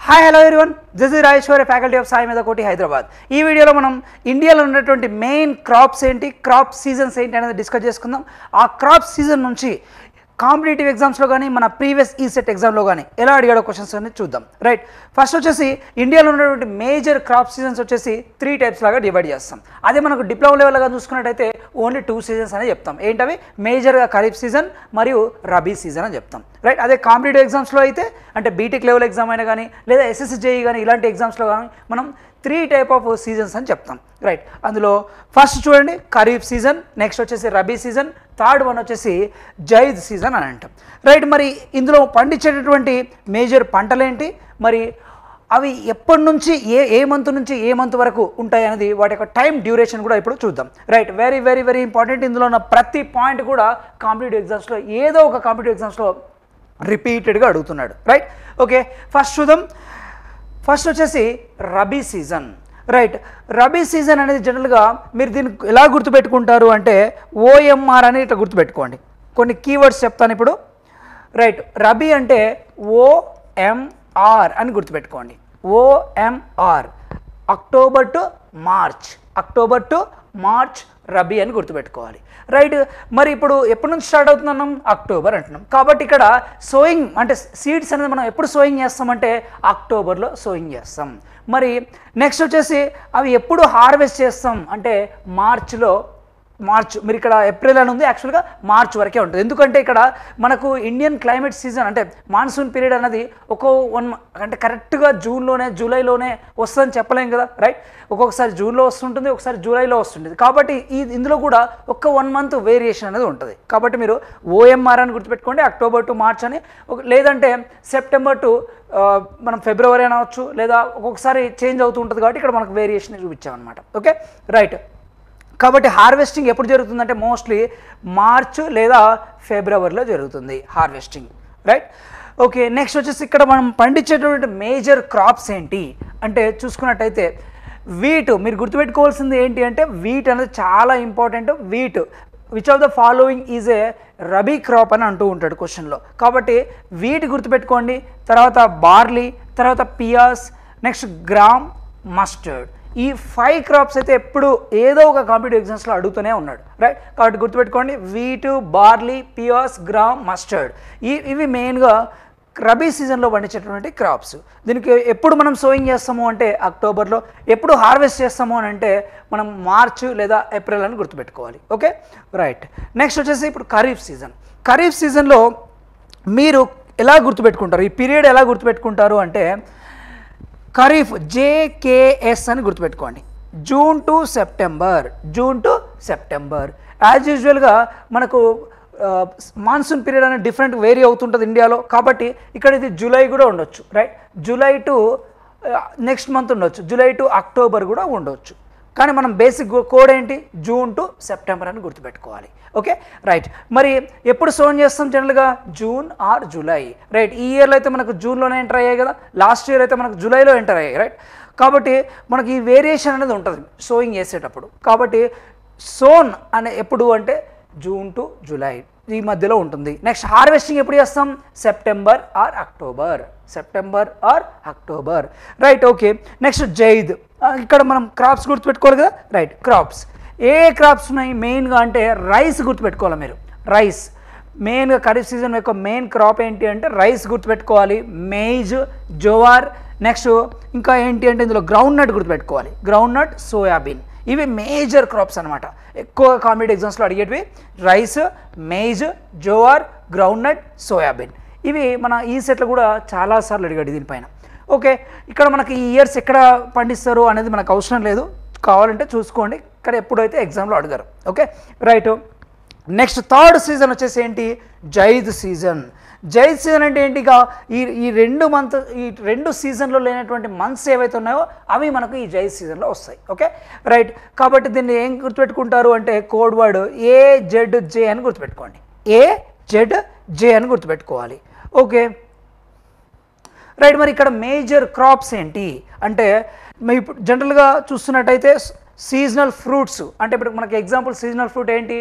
Hi hello everyone, this is Rajeshwari, faculty of Sai Medakoti, Hyderabad. ఈ వీడియోలో మనం ఇండియాలో ఉన్నటువంటి మెయిన్ క్రాప్స్ ఏంటి, క్రాప్ సీజన్స్ ఏంటి అనేది డిస్కస్ చేసుకుందాం. ఆ క్రాప్ సీజన్ నుంచి కాంపిటేటివ్ ఎగ్జామ్స్లో కానీ మన ప్రీవియస్ ఈసెట్ ఎగ్జామ్లో కానీ ఎలా అడిగాడో క్వశ్చన్స్ అనేది చూద్దాం. రైట్, ఫస్ట్ వచ్చేసి ఇండియాలో ఉన్నటువంటి మేజర్ క్రాప్ సీజన్స్ వచ్చేసి 3 టైప్స్ లాగా డివైడ్ చేస్తాం. అదే మనకు డిప్లొమా లెవెల్గా చూసుకున్నట్టయితే ఓన్లీ 2 సీజన్స్ అని చెప్తాం. ఏంటవి? మేజర్గా ఖరీఫ్ సీజన్ మరియు రబీ సీజన్ అని చెప్తాం. రైట్, అదే కాంపిటేటివ్ ఎగ్జామ్స్లో అయితే అంటే బీటెక్ లెవెల్ ఎగ్జామ్ అయినా కానీ లేదా ఎస్ఎస్సి జేఈ కానీ ఇలాంటి ఎగ్జామ్స్లో కానీ మనం 3 టైప్ ఆఫ్ సీజన్స్ అని చెప్తాం. రైట్, అందులో ఫస్ట్ చూడండి ఖరీఫ్ సీజన్, నెక్స్ట్ వచ్చేసి రబీ సీజన్, థర్డ్ వన్ వచ్చేసి జైద్ సీజన్ అని అంటాం. రైట్, మరి ఇందులో పండించేటటువంటి మేజర్ పంటలేంటి, మరి అవి ఎప్పటి నుంచి ఏ మంత్ నుంచి ఏ మంత్ వరకు ఉంటాయి అనేది వాటి యొక్క టైం డ్యూరేషన్ కూడా ఇప్పుడు చూద్దాం. Right, very very very important. ఇందులో ఉన్న ప్రతి పాయింట్ కూడా కాంపిటేటివ్ ఎగ్జామ్స్లో ఏదో ఒక కాంపిటేటివ్ ఎగ్జామ్స్లో రిపీటెడ్గా అడుగుతున్నాడు. రైట్, ఓకే, ఫస్ట్ చూద్దాం. ఫస్ట్ వచ్చేసి rabi season. Right, rabi season అనేది జనరల్గా మీరు దీన్ని ఎలా గుర్తుపెట్టుకుంటారు అంటే ఓఎంఆర్ అని ఇట్లా గుర్తుపెట్టుకోండి. కొన్ని కీవర్డ్స్ చెప్తాను ఇప్పుడు. రైట్, రబీ అంటే ఓఎంఆర్ అని గుర్తుపెట్టుకోండి. OMR, October to March rabi అని గుర్తుపెట్టుకోవాలి. రైట్, మరి ఇప్పుడు ఎప్పటి నుంచి స్టార్ట్ అవుతున్నాం? అక్టోబర్ అంటున్నాం. కాబట్టి ఇక్కడ సోయింగ్ అంటే సీడ్స్ అనేది మనం ఎప్పుడు సోయింగ్ చేస్తామంటే అక్టోబర్లో సోయింగ్ చేస్తాం. మరి నెక్స్ట్ వచ్చేసి అవి ఎప్పుడు హార్వెస్ట్ చేస్తాం అంటే మార్చ్. మీరు ఇక్కడ ఏప్రిల్ అని ఉంది, యాక్చువల్గా మార్చ్ వరకే ఉంటుంది. ఎందుకంటే ఇక్కడ మనకు ఇండియన్ క్లైమేట్ సీజన్ అంటే మాన్సూన్ పీరియడ్ అనేది అంటే కరెక్ట్గా జూలైలోనే వస్తుందని చెప్పలేం కదా. రైట్, ఒక్కొక్కసారి జూన్లో వస్తుంటుంది, ఒకసారి జూలైలో వస్తుంటుంది. కాబట్టి ఇందులో కూడా ఒక 1 మంత్ వేరియేషన్ అనేది ఉంటుంది. కాబట్టి మీరు ఓఎంఆర్ అని గుర్తుపెట్టుకోండి, అక్టోబర్ టు మార్చ్ అని. లేదంటే సెప్టెంబర్ టు మనం ఫిబ్రవరి అనవచ్చు, లేదా ఒక్కొక్కసారి చేంజ్ అవుతూ ఉంటుంది. కాబట్టి ఇక్కడ మనకు వేరియేషన్ చూపించామన్నమాట. Okay, right. కాబట్టి హార్వెస్టింగ్ ఎప్పుడు జరుగుతుందంటే మోస్ట్లీ మార్చ్ లేదా ఫిబ్రవరిలో జరుగుతుంది హార్వెస్టింగ్. రైట్, ఓకే, నెక్స్ట్ వచ్చేసి ఇక్కడ మనం పండించేటువంటి మేజర్ క్రాప్స్ ఏంటి అంటే చూసుకున్నట్టయితే వీట్. మీరు గుర్తుపెట్టుకోవాల్సింది ఏంటి అంటే వీట్ అనేది చాలా important. Wheat which of the following is A rabi crop అని అంటూ ఉంటాడు క్వశ్చన్లో. కాబట్టి వీట్ గుర్తుపెట్టుకోండి. తర్వాత బార్లీ, తర్వాత పియాస్, నెక్స్ట్ గ్రామ్, మస్టర్డ్. ఈ 5 క్రాప్స్ అయితే ఎప్పుడు ఏదో ఒక కాంపిటేటివ్ ఎగ్జామ్స్లో అడుగుతూనే ఉన్నాడు. రైట్, కాబట్టి గుర్తుపెట్టుకోండి వీటు, బార్లీ, పియాస్, గ్రామ్, మస్టర్డ్. ఇవి మెయిన్గా రబీ సీజన్లో పండించేటువంటి క్రాప్స్. దీనికి ఎప్పుడు మనం సోయింగ్ చేస్తాము అంటే అక్టోబర్లో, ఎప్పుడు హార్వెస్ట్ చేస్తాము అని అంటే మనం మార్చ్ లేదా ఏప్రిల్ అని గుర్తుపెట్టుకోవాలి. Okay, right. నెక్స్ట్ వచ్చేసి ఇప్పుడు ఖరీఫ్ సీజన్. ఖరీఫ్ సీజన్లో మీరు ఎలా గుర్తుపెట్టుకుంటారు, ఈ పీరియడ్ ఎలా గుర్తుపెట్టుకుంటారు అంటే ఖరీఫ్ జేకేఎస్ అని గుర్తుపెట్టుకోండి. June to September. యాజ్ యూజువల్గా మనకు మాన్సూన్ పీరియడ్ అనేది డిఫరెంట్ వేరీ అవుతుంటుంది ఇండియాలో. కాబట్టి ఇక్కడ ఇది జూలై కూడా ఉండొచ్చు. Right, July to next month ఉండొచ్చు, జూలై టు అక్టోబర్ కూడా ఉండొచ్చు. కానీ మనం బేసిక్ కోడ్ ఏంటి? జూన్ టు సెప్టెంబర్ అని గుర్తుపెట్టుకోవాలి. Okay, right. మరి ఎప్పుడు సోన్ చేస్తాం జనరల్గా? June or July. రైట్, ఈ ఇయర్లో అయితే మనకు జూన్లోనే ఎంటర్ అయ్యాయి కదా, లాస్ట్ ఇయర్ అయితే మనకు జూలైలో ఎంటర్ అయ్యాయి. రైట్, కాబట్టి మనకి ఈ వేరియేషన్ అనేది ఉంటుంది సోయింగ్ చేసేటప్పుడు. కాబట్టి సోన్ అనే ఎప్పుడు అంటే జూన్ టు జూలై ఈ మధ్యలో ఉంటుంది. నెక్స్ట్ హార్వెస్టింగ్ ఎప్పుడు చేస్తాం? September or October. Right, okay. Next zaid. ఇక్కడ మనం క్రాప్స్ గుర్తుపెట్టుకోవాలి కదా. రైట్, క్రాప్స్ ఏ క్రాప్స్ ఉన్నాయి మెయిన్గా అంటే రైస్ గుర్తుపెట్టుకోవాలి మీరు. రైస్ మెయిన్గా ఖరీఫ్ సీజన్ యొక్క మెయిన్ క్రాప్ ఏంటి అంటే రైస్ గుర్తుపెట్టుకోవాలి. మేజ్, జోవార్. నెక్స్ట్ ఇంకా ఏంటి అంటే ఇందులో గ్రౌండ్ నట్ గుర్తుపెట్టుకోవాలి. Groundnut, soybean. ఇవి మేజర్ క్రాప్స్ అనమాట. ఎక్కువ కాంపిటేటివ్ ఎగ్జామ్స్లో అడిగేటివి rice, maize, jowar, groundnut, soybean. ఇవి మన ఈ సెట్లో కూడా చాలాసార్లు అడిగాడు దీనిపైన. ఓకే, ఇక్కడ మనకి ఈ ఇయర్స్ ఎక్కడ పండిస్తారు అనేది మనకు అవసరం లేదు, కావాలంటే చూసుకోండి. ఇక్కడ ఎప్పుడైతే ఎగ్జామ్లో అడిగారు. Okay, right. Next third season వచ్చేసి ఏంటి? జైద్ సీజన్ అంటే ఏంటి? ఈ 2 సీజన్లో లేనటువంటి మంత్స్ ఏవైతే ఉన్నాయో అవి మనకు ఈ జైద్ సీజన్లో వస్తాయి. Okay, right. కాబట్టి దీన్ని ఏం గుర్తుపెట్టుకుంటారు అంటే కోడ్ వర్డ్ AZJ అని గుర్తుపెట్టుకోండి. AZJ అని గుర్తుపెట్టుకోవాలి. Okay, right. మరి ఇక్కడ మేజర్ క్రాప్స్ ఏంటి అంటే ఇప్పుడు జనరల్గా చూస్తున్నట్టయితే సీజనల్ ఫ్రూట్స్ అంటే ఇప్పుడు మనకి ఎగ్జాంపుల్ సీజనల్ ఫ్రూట్ ఏంటి?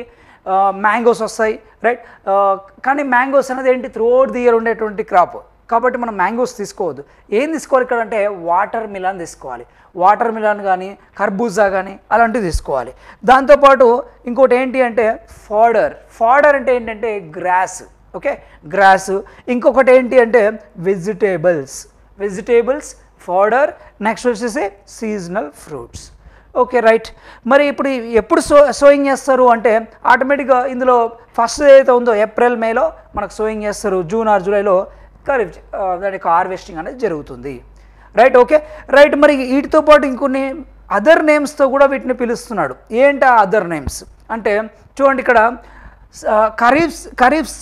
మ్యాంగోస్ వస్తాయి. రైట్, కానీ మ్యాంగోస్ అనేది ఏంటి? త్రూ అవుట్ ది ఇయర్ ఉండేటువంటి క్రాప్. కాబట్టి మనం మ్యాంగోస్ తీసుకోవద్దు. ఏం తీసుకోవాలి ఇక్కడ అంటే వాటర్ మిలాన్ తీసుకోవాలి. వాటర్ మిలాన్ కానీ కర్బూజా కానీ అలాంటివి తీసుకోవాలి. దాంతోపాటు ఇంకోటి ఏంటి అంటే ఫాడర్ అంటే ఏంటంటే గ్రాస్. Okay, gross. ఇంకొకటి ఏంటి అంటే వెజిటేబుల్స్ ఫాడర్. నెక్స్ట్ వచ్చేసి సీజనల్ ఫ్రూట్స్. Okay right. మరి ఇప్పుడు ఎప్పుడు సోయింగ్ చేస్తారు అంటే ఆటోమేటిక్గా ఇందులో ఫస్ట్ ఏదైతే ఉందో ఏప్రిల్ మేలో మనకు సోయింగ్ చేస్తారు. జూన్ ఆర్ జూలైలో ఖరీఫ్ దాని యొక్క హార్వెస్టింగ్ అనేది జరుగుతుంది. రైట్. Okay right. మరి వీటితో పాటు ఇంకొన్ని అదర్ నేమ్స్తో కూడా వీటిని పిలుస్తున్నాడు. ఏంటి ఆ అదర్ నేమ్స్ అంటే చూడండి ఇక్కడ ఖరీఫ్స్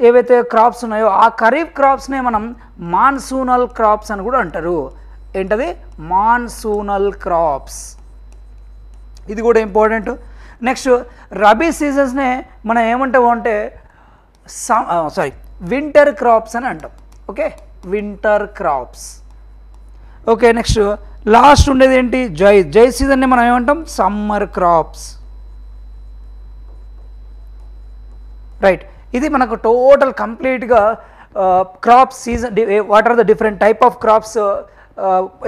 ఏవైతే క్రాప్స్ ఉన్నాయో ఆ ఖరీఫ్ క్రాప్స్నే మనం మాన్సూనల్ క్రాప్స్ అని కూడా అంటారు. ఏంటది? Monsoonal crops. ఇది కూడా ఇంపార్టెంట్. నెక్స్ట్ రబీ సీజన్స్నే మనం ఏమంటాము అంటే వింటర్ క్రాప్స్ అని అంటాం. Okay, winter crops. Okay, next last ఉండేది ఏంటి? జై సీజన్ని మనం ఏమంటాం? Summer crops. రైట్. ఇది మనకు టోటల్ కంప్లీట్గా crops season, what are the different type of crops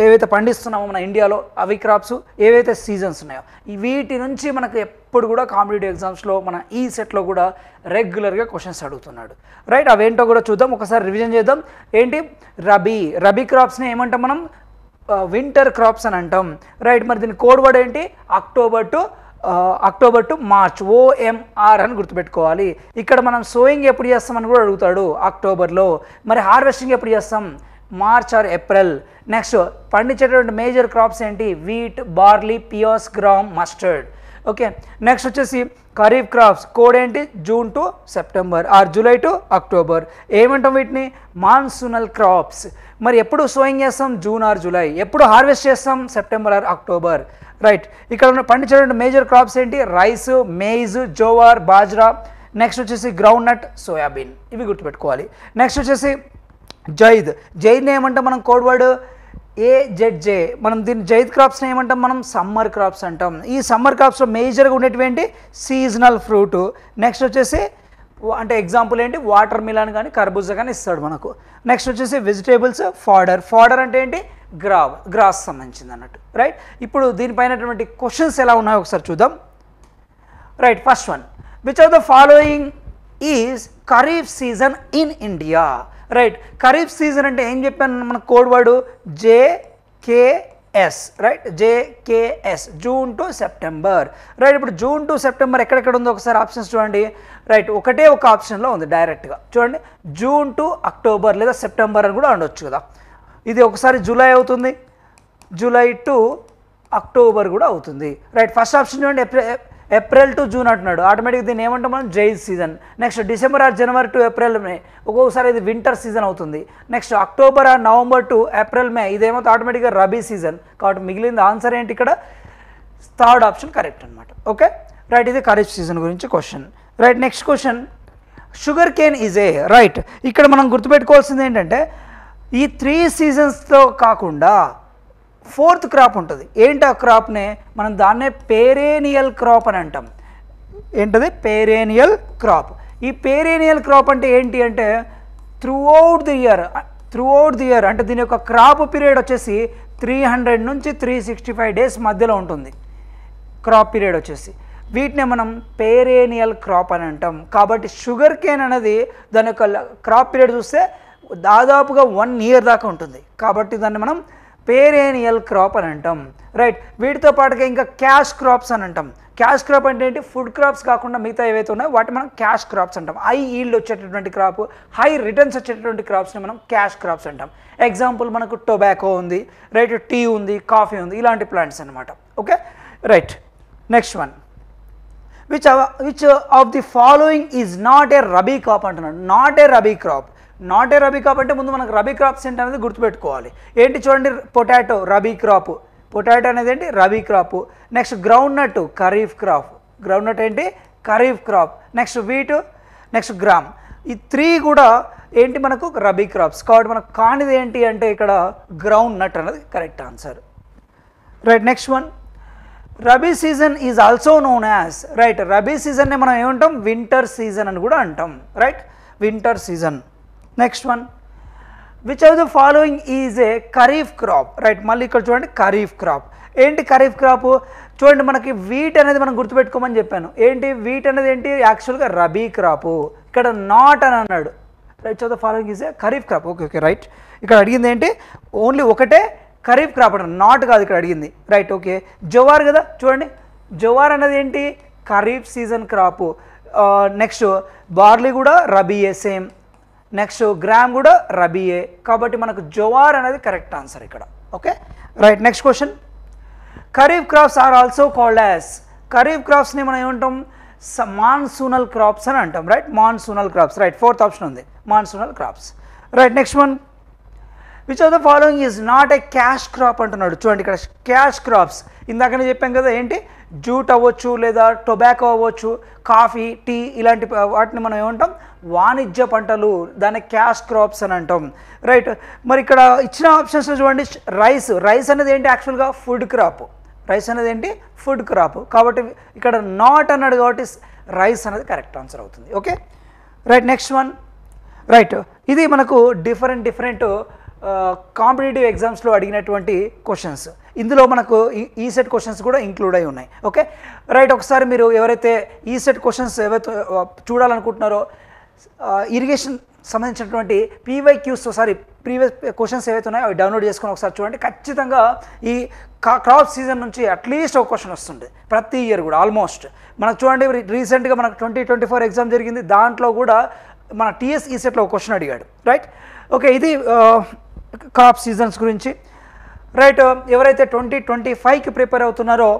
ఏవైతే పండిస్తున్నామో మన ఇండియాలో అవి క్రాప్స్, ఏవైతే సీజన్స్ ఉన్నాయో వీటి నుంచి మనకు ఎప్పుడు కూడా కాంపిటేటివ్ ఎగ్జామ్స్లో మన ఈ సెట్లో కూడా రెగ్యులర్గా క్వశ్చన్స్ అడుగుతున్నాడు. రైట్. అవేంటో కూడా చూద్దాం, ఒకసారి రివిజన్ చేద్దాం. ఏంటి? రబీ క్రాప్స్ని ఏమంటాం మనం? వింటర్ క్రాప్స్ అని అంటాం. రైట్. మరి దీని కోడ్ వర్డ్ ఏంటి? అక్టోబర్ టు మార్చ్, OMR అని గుర్తుపెట్టుకోవాలి. ఇక్కడ మనం సోయింగ్ ఎప్పుడు చేస్తామని కూడా అడుగుతాడు, అక్టోబర్లో. మరి హార్వెస్టింగ్ ఎప్పుడు చేస్తాం? March or April. నెక్స్ట్ పండించేటువంటి మేజర్ క్రాప్స్ ఏంటి? Wheat, barley, peas, gram, mustard. Okay, next వచ్చేసి ఖరీఫ్ క్రాప్స్ కోడ్ ఏంటి? June to September or July to October. ఏమంటాం వీటిని? Monsoonal crops. మరి ఎప్పుడు సోయింగ్ చేస్తాం? June or July. ఎప్పుడు హార్వెస్ట్ చేస్తాం? September or October. రైట్. ఇక్కడ ఉన్న పండించేటువంటి మేజర్ క్రాప్స్ ఏంటి? Rice, maize, jowar, bajra. Next వచ్చేసి గ్రౌండ్ నట్, సోయాబీన్. ఇవి గుర్తుపెట్టుకోవాలి. నెక్స్ట్ వచ్చేసి జైద్ని ఏమంటాం మనం? Code word AZJ. మనం దీన్ని జైద్ క్రాప్స్ని ఏమంటాం మనం? సమ్మర్ క్రాప్స్ అంటాం. ఈ సమ్మర్ క్రాప్స్లో మేజర్గా ఉండేటువంటి సీజనల్ ఫ్రూట్. నెక్స్ట్ వచ్చేసి అంటే ఎగ్జాంపుల్ ఏంటి? వాటర్ మిలాన్ కానీ కర్బూజా కానీ ఇస్తాడు మనకు. నెక్స్ట్ వచ్చేసి వెజిటేబుల్స్ ఫాడర్ అంటే ఏంటి? గ్రాస్ సంబంధించింది అన్నట్టు. రైట్. ఇప్పుడు దీనిపైనటువంటి క్వశ్చన్స్ ఎలా ఉన్నాయో ఒకసారి చూద్దాం. Right. First one, which of the following is kharif season in India? Right. Kharif season అంటే ఏం చెప్పాను మన? Code word JKS. Right, JKS, June to September. Right. ఇప్పుడు జూన్ టు సెప్టెంబర్ ఎక్కడెక్కడ ఉందో ఒకసారి ఆప్షన్స్ చూడండి. రైట్, ఒకటే ఒక ఆప్షన్లో ఉంది డైరెక్ట్గా చూడండి. జూన్ టు అక్టోబర్ లేదా సెప్టెంబర్ అని కూడా ఉండొచ్చు కదా. ఇది ఒకసారి జూలై అవుతుంది, జూలై టు అక్టోబర్ కూడా అవుతుంది. రైట్. ఫస్ట్ ఆప్షన్ చూడండి, ఏప్రిల్ టు జూన్ అంటున్నాడు. ఆటోమేటిక్గా దీన్ని ఏమంటాం మనం? Zaid season. Next December or January to April May, ఒక్కొక్కసారి ఇది వింటర్ సీజన్ అవుతుంది. Next October or November to April May, ఇదేమో ఆటోమేటిక్గా రబీ సీజన్. కాబట్టి మిగిలింది ఆన్సర్ ఏంటి ఇక్కడ? థర్డ్ ఆప్షన్ కరెక్ట్ అనమాట. Okay right. ఇది ఖరీఫ్ సీజన్ గురించి question. Right. Next question, sugar cane is a. Right. ఇక్కడ మనం గుర్తుపెట్టుకోవాల్సింది ఏంటంటే ఈ 3 సీజన్స్తో కాకుండా 4th క్రాప్ ఉంటుంది. ఏంటి ఆ క్రాప్నే? మనం దాన్నే పేరేనియల్ క్రాప్ అని అంటాం. ఏంటది? పేరేనియల్ క్రాప్. ఈ పేరేనియల్ క్రాప్ అంటే ఏంటి అంటే త్రూ అవుట్ ది ఇయర్ అంటే దీని యొక్క క్రాప్ పీరియడ్ వచ్చేసి 300 నుంచి 365 డేస్ మధ్యలో ఉంటుంది క్రాప్ పీరియడ్ వచ్చేసి. వీటిని మనం పేరేనియల్ క్రాప్ అని అంటాం. కాబట్టి షుగర్ కేన్ అనేది దాని యొక్క క్రాప్ పీరియడ్ చూస్తే దాదాపుగా 1 ఇయర్ దాకా ఉంటుంది. కాబట్టి దాన్ని మనం పేరేనియల్ క్రాప్ అని అంటాం. రైట్. వీటితో పాటుగా ఇంకా క్యాష్ క్రాప్స్ అని అంటాం. క్యాష్ క్రాప్ అంటే ఏంటి? ఫుడ్ క్రాప్స్ కాకుండా మిగతా ఏవైతే ఉన్నాయో వాటి మనం క్యాష్ క్రాప్స్ అంటాం. హై ఈల్డ్ వచ్చేటటువంటి క్రాప్, హై రిటర్న్స్ వచ్చేటటువంటి క్రాప్స్ని మనం క్యాష్ క్రాప్స్ అంటాం. ఎగ్జాంపుల్ మనకు టొబాకో ఉంది, రైట్, టీ ఉంది, కాఫీ ఉంది, ఇలాంటి ప్లాంట్స్ అనమాట. Okay right. Next one, which of the following is not A rabi crop అంటున్నాడు. నాట్ ఏ రబీ క్రాప్ అంటే ముందు మనకు రబీ క్రాప్స్ ఏంటి అనేది గుర్తుపెట్టుకోవాలి. ఏంటి చూడండి, పొటాటో రబీ క్రాప్, పొటాటో అనేది ఏంటి? Rabi crop. Next groundnut kharif crop, groundnut ఏంటి? Kharif crop. Next wheat, next gram. ఈ 3 కూడా ఏంటి మనకు? రబీ క్రాప్స్. కాబట్టి మనకు కానిది ఏంటి అంటే ఇక్కడ గ్రౌండ్ నట్ అనేది correct answer. Right. Next one, rabi season is also known as. Right. Rabi సీజన్ని మనం ఏమంటాం? వింటర్ సీజన్ అని కూడా అంటాం. Right, winter season. Next one, which of the following is a kharif crop right. మళ్ళీ ఇక్కడ చూడండి ఖరీఫ్ క్రాప్. ఏంటి ఖరీఫ్ క్రాప్? చూడండి మనకి వీట్ అనేది మనం గుర్తుపెట్టుకోమని చెప్పాను. ఏంటి వీట్ అనేది ఏంటి? యాక్చువల్గా రబీ క్రాపు. ఇక్కడ నాట్ అని అన్నాడు. Right of the following is a kharif crop. Okay okay right. ఇక్కడ అడిగింది ఏంటి? ఓన్లీ ఒకటే ఖరీఫ్ క్రాప్ అంటారు, నాట్ కాదు ఇక్కడ అడిగింది. Right okay. జవార్ కదా, చూడండి జవార్ అనేది ఏంటి? Kharif season crop. Next barley కూడా రబీయే సేమ్. నెక్స్ట్ గ్రామ్ కూడా రబీయే. కాబట్టి మనకు జవార్ అనేది కరెక్ట్ ఆన్సర్ ఇక్కడ. Okay right. Next question. Kharif crops are also called as. Kharif క్రాప్స్ని మనం ఏమంటాం? మాన్సూనల్ క్రాప్స్ అని అంటాం. Right, monsoonal crops. Right, fourth option ఉంది monsoonal crops. Right. Next one. Which of the following is not a cash crop అంటున్నాడు. చూడండి ఇక్కడ cash crops ఇందాకనే చెప్పాం కదా, ఏంటి? జూట్ అవ్వచ్చు, లేదా టొబాకో అవ్వచ్చు, కాఫీ, టీ, ఇలాంటి వాటిని మనం ఏమంటాం? వాణిజ్య పంటలు. దాన్ని క్యాష్ క్రాప్స్ అని అంటాం. రైట్. మరి ఇక్కడ ఇచ్చిన ఆప్షన్స్లో చూడండి, రైస్. రైస్ అనేది ఏంటి? యాక్చువల్గా ఫుడ్ క్రాప్. రైస్ అనేది ఏంటి? Food crop. కాబట్టి ఇక్కడ నాట్ అన్నాడు కాబట్టి రైస్ అనేది కరెక్ట్ ఆన్సర్ అవుతుంది. Okay right. Next one. Right, ఇది మనకు డిఫరెంట్ కాంపిటేటివ్ ఎగ్జామ్స్లో అడిగినటువంటి క్వశ్చన్స్. ఇందులో మనకు ఈ సెట్ క్వశ్చన్స్ కూడా ఇంక్లూడ్ అయి ఉన్నాయి. Okay right. ఒకసారి మీరు ఎవరైతే ఈ సెట్ క్వశ్చన్స్ ఏవైతే చూడాలనుకుంటున్నారో, ఇరిగేషన్ సంబంధించినటువంటి పీవైక్యూస్ ప్రీవియస్ క్వశ్చన్స్ ఏవైతే ఉన్నాయో అవి డౌన్లోడ్ చేసుకొని ఒకసారి చూడండి. ఖచ్చితంగా ఈ క్రాప్ సీజన్ నుంచి అట్లీస్ట్ ఒక క్వశ్చన్ వస్తుంది ప్రతి ఇయర్ కూడా ఆల్మోస్ట్. మనకు చూడండి రీసెంట్గా మనకు 2024 ఎగ్జామ్ జరిగింది, దాంట్లో కూడా మన టీఎస్ ఈ సెట్లో ఒక క్వశ్చన్ అడిగాడు. రైట్ ఓకే, ఇది క్రాప్ సీజన్స్ గురించి. రైట్, ఎవరైతే 2025కి ప్రిపేర్ అవుతున్నారో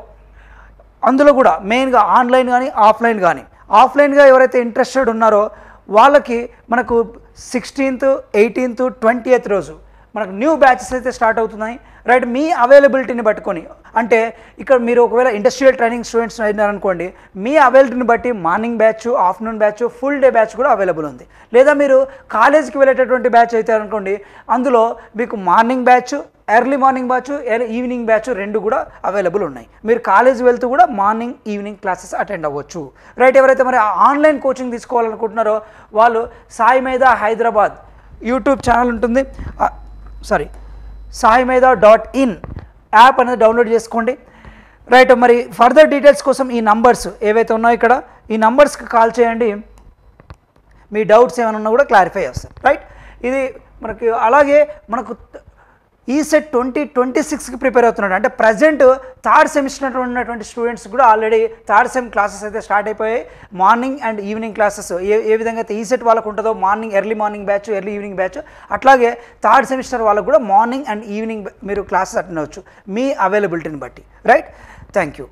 అందులో కూడా మెయిన్గా ఆన్లైన్ కానీ ఆఫ్లైన్ కానీ, ఆఫ్లైన్గా ఎవరైతే ఇంట్రెస్టెడ్ ఉన్నారో వాళ్ళకి మనకు 16th, 18th, 20th రోజు మనకు న్యూ బ్యాచెస్ అయితే స్టార్ట్ అవుతున్నాయి. రైట్, మీ అవైలబిలిటీని పట్టుకొని, అంటే ఇక్కడ మీరు ఒకవేళ ఇండస్ట్రియల్ ట్రైనింగ్ స్టూడెంట్స్ అయినారనుకోండి, మీ అవైలబిలిటీని బట్టి morning batch, afternoon batch, full day batch కూడా అవైలబుల్ ఉంది. లేదా మీరు కాలేజీకి వెళ్ళేటటువంటి బ్యాచ్ అయితే అనుకోండి, అందులో మీకు morning batch, early morning batch, evening batch రెండు కూడా అవైలబుల్ ఉన్నాయి. మీరు కాలేజ్ వెళ్తూ కూడా మార్నింగ్ ఈవినింగ్ క్లాసెస్ అటెండ్ అవ్వచ్చు. రైట్, ఎవరైతే మరి ఆన్లైన్ కోచింగ్ తీసుకోవాలనుకుంటున్నారో వాళ్ళు సాయి మేధా హైదరాబాద్ యూట్యూబ్ ఛానల్ ఉంటుంది, saimedha.in యాప్ అనేది డౌన్లోడ్ చేసుకోండి. రైట్, మరి ఫర్దర్ డీటెయిల్స్ కోసం ఈ నంబర్స్ ఏవైతే ఉన్నాయో ఇక్కడ ఈ నంబర్స్కి కాల్ చేయండి. మీ డౌట్స్ ఏమైనా ఉన్నా కూడా క్లారిఫై చేస్తారు. రైట్, ఇది మనకి అలాగే మనకు ఈ సెట్ 2026కి ప్రిపేర్ అవుతున్నాడు. అంటే ప్రజెంట్ థర్డ్ సెమిస్టర్ ఉన్నటువంటి స్టూడెంట్స్ కూడా ఆల్రెడీ థర్డ్ సెమ్ క్లాసెస్ అయితే స్టార్ట్ అయిపోయాయి. మార్నింగ్ అండ్ ఈవినింగ్ క్లాసెస్ ఏ విధంగా అయితే ఈ సెట్ వాళ్ళకు ఉంటుందో morning early morning batch, early evening batch, అట్లాగే థర్డ్ సెమిస్టర్ వాళ్ళకు కూడా మార్నింగ్ అండ్ ఈవినింగ్ మీరు క్లాసెస్ అటెండ్ అవ్వచ్చు మీ అవైలబిలిటీని బట్టి. Right, thank you.